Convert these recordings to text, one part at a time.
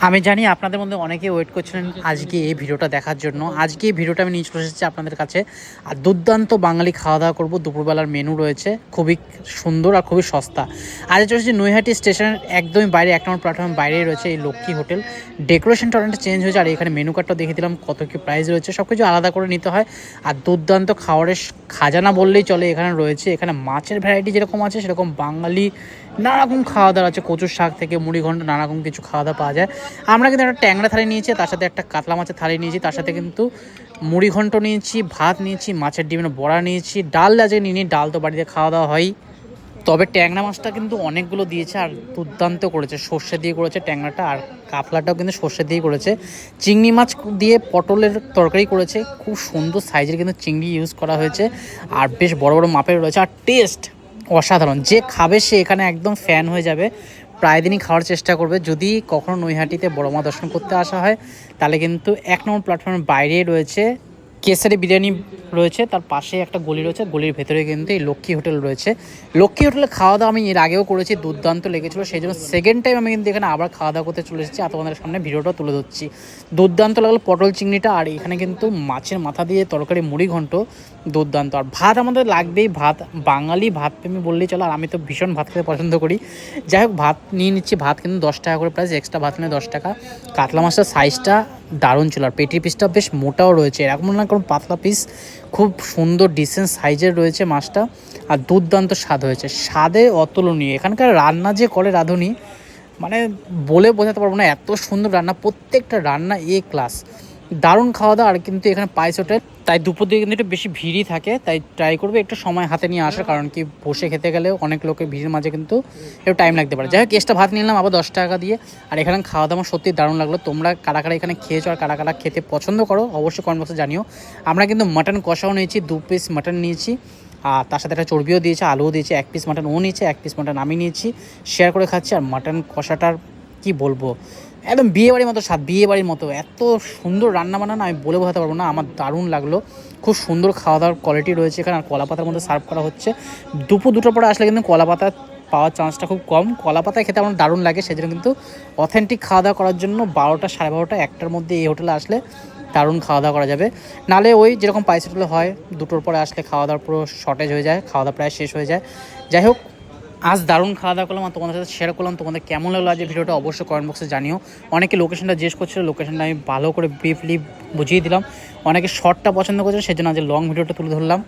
আমি জানি আপনাদের মধ্যে অনেকে ওয়েট করছিলেন আজকে এই ভিডিওটা দেখার জন্য। আজকে এই ভিডিওটা আমি নিয়ে চলে এসেছি আপনাদের কাছে। আর দুর্দান্ত বাঙালি খাওয়া দাওয়া করবো। দুপুরবেলার মেনু রয়েছে খুবই সুন্দর আর খুবই সস্তা। আজ চলে এসেছি নৈহাটি স্টেশনের একদমই বাইরে, 1 নম্বর প্ল্যাটফর্মের বাইরেই রয়েছে এই লক্ষ্মী হোটেল। ডেকোরেশনটা অনেকটা চেঞ্জ হয়েছে, আর এখানে মেনু কার্ডটা দেখে দিলাম কত কী প্রাইস রয়েছে, সব কিছু আলাদা করে নিতে হয়। আর দুর্দান্ত খাবারের খাজানা বললেই চলে এখানে রয়েছে। এখানে মাছের ভ্যারাইটি যেরকম আছে সেরকম বাঙালি নানারকম খাওয়া দাওয়া আছে। কচুর শাক থেকে মুড়ি ঘন্ট নানারকম কিছু খাওয়া দাওয়া পাওয়া যায়। আমরা কিন্তু একটা ট্যাংরা থালি নিয়েছি, তার সাথে একটা কাতলা মাছের থালি নিয়েছি, তার সাথে কিন্তু মুড়ি ঘন্ট নিয়েছি, ভাত নিয়েছি, মাছের ডিমের বড়া নিয়েছি, ডাল আজকে নিয়ে ডাল তো বাড়িতে খাওয়া দাওয়া হয়। তবে ট্যাংরা মাছটা কিন্তু অনেকগুলো দিয়েছে আর দুর্দান্ত করেছে, সর্ষে দিয়ে করেছে ট্যাংরাটা, আর কাতলাটাও কিন্তু সর্ষে দিয়ে করেছে। চিংড়ি মাছ দিয়ে পটলের তরকারি করেছে, খুব সুন্দর সাইজের কিন্তু চিংড়ি ইউজ করা হয়েছে, আর বেশ বড় বড় মাপের রয়েছে। আর টেস্ট অসাধারণ, যে খাবে সে এখানে একদম ফ্যান হয়ে যাবে, প্রায় দিনই খাওয়ার চেষ্টা করবে। যদি কখনো নৈহাটিতে বড় মা দর্শন করতে আসা হয় তাহলে কিন্তু 1 নম্বর প্ল্যাটফর্মের বাইরেই রয়েছে কেসারি বিরিয়ানি রয়েছে, তার পাশে একটা গলি রয়েছে, গলির ভেতরে কিন্তু এই লক্ষ্মী হোটেল রয়েছে। লক্ষ্মী হোটেলে খাওয়া দাওয়া আমি এর আগেও করেছি, দুর্দান্ত লেগেছিলো, সেই জন্য সেকেন্ড টাইম আমি কিন্তু এখানে আবার খাওয়া দাওয়া করতে চলে এসেছি আর তোমাদের সামনে ভিডিওটা তুলে ধরছি। দুর্দান্ত লাগলো পটল চিংড়িটা, আর এখানে কিন্তু মাছের মাথা দিয়ে তরকারি মুড়ি ঘন্ট দুর্দান্ত। আর ভাত আমাদের লাগবেই, ভাত বাঙালি ভাত প্রেমী বললেই চলো, আর আমি তো ভীষণ ভাত খেতে পছন্দ করি। যাই হোক, ভাত নিয়ে নিচ্ছি, ভাত কিন্তু 10 টাকা করে প্রাইস, এক্সট্রা ভাত নিয়ে 10 টাকা। কাতলা মাছটার সাইজটা দারুণ ছিল, আর পেটির পিসটা বেশ মোটাও রয়েছে, এরকম না কোনো পাতলা পিস, খুব সুন্দর ডিসেন্ট সাইজের রয়েছে মাছটা, আর দুর্দান্ত স্বাদ হয়েছে, স্বাদে অতুলনীয়। এখানকার রান্না যে করে রাঁধুনি, মানে বলে বোঝাতে পারবো না, এত সুন্দর রান্না, প্রত্যেকটা রান্না এ ক্লাস, দারুণ খাওয়া দাওয়া। আর কিন্তু এখানে পাইস হোটেল, তাই দুপুর দিকে কিন্তু একটু বেশি ভিড়ই থাকে, তাই ট্রাই করবে একটু সময় হাতে নিয়ে আসার, কারণ কি বসে খেতে গেলেও অনেক লোকের ভিড়ের মাঝে কিন্তু একটু টাইম লাগতে পারে। যাই হোক, এক্সট্রা ভাত নিলাম আবার 10 টাকা দিয়ে, আর এখানে খাওয়া দাওয়া সত্যি দারুণ লাগলো। তোমরা কারা কারা এখানে খেয়েছো আর কারা কারা খেতে পছন্দ করো অবশ্যই কমেন্ট বক্সে জানিও। আমরা কিন্তু মাটন কষাও নিয়েছি, 2 পিস মাটন নিয়েছি, আর তার সাথে একটা চর্বিও দিয়েছে, আলুও দিয়েছে, 1 পিস মাটন ও নিয়েছে, 1 পিস মাটন আমি নিয়েছি, শেয়ার করে খাচ্ছি। আর মাটন কষাটার কি বলবো, একদম বিয়েবাড়ির মতো স্বাদ, বিয়েবাড়ির মতো এত সুন্দর রান্না বান্না, আমি বলে বোঝাতে পারবো না, আমার দারুণ লাগলো। খুব সুন্দর খাওয়া দাওয়ার কোয়ালিটি রয়েছে এখানে, আর কলা পাতার মধ্যে সার্ভ করা হচ্ছে। দুপুর 2টোর পরে আসলে কিন্তু কলা পাতা পাওয়ার চান্সটা খুব কম, কলা পাতায় খেতে আমার দারুণ লাগে, সেজন্য কিন্তু অথেন্টিক খাওয়া দাওয়া করার জন্য 12টা, 12:30, 1টার মধ্যে এই হোটেলে আসলে দারুণ খাওয়া দাওয়া করা যাবে। নালে ওই যেরকম পাইস হোটেলে হয় 2টোর পরে আসলে খাওয়া দাওয়ার পুরো শর্টেজ হয়ে যায়, খাওয়া দাওয়া প্রায় শেষ হয়ে যায়। যাই হোক, আজ দারুণ খাওয়া দাওয়া করলাম আর তোমাদের সাথে শেয়ার করলাম। তোমাদের কেমন লাগলো আজ ভিডিওটা অবশ্যই কমেন্ট বক্সে জানিও। অনেকে লোকেশনটা জিজ্ঞেস করছিল, লোকেশনটা আমি ভালো করে ব্রিফলি বুঝিয়ে দিলাম। অনেকে শর্টটা পছন্দ করছে, সেজন্য আজ লং ভিডিওটা তুলে ধরলাম।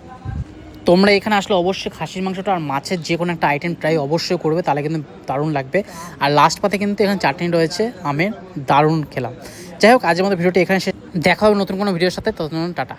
তোমরা এখানে আসলে অবশ্যই খাসির মাংসটা আর মাছের যে কোনো একটা আইটেম ট্রাই অবশ্যই করবে, তাহলে কিন্তু দারুণ লাগবে। আর লাস্ট পাতে কিন্তু এখানে চাটনি রয়েছে আমের, দারুণ খেলাম। যাই হোক, আজকের মতো ভিডিওটি এখানে দেখা হবে নতুন কোনো ভিডিওর সাথে, ততক্ষণ টাটা।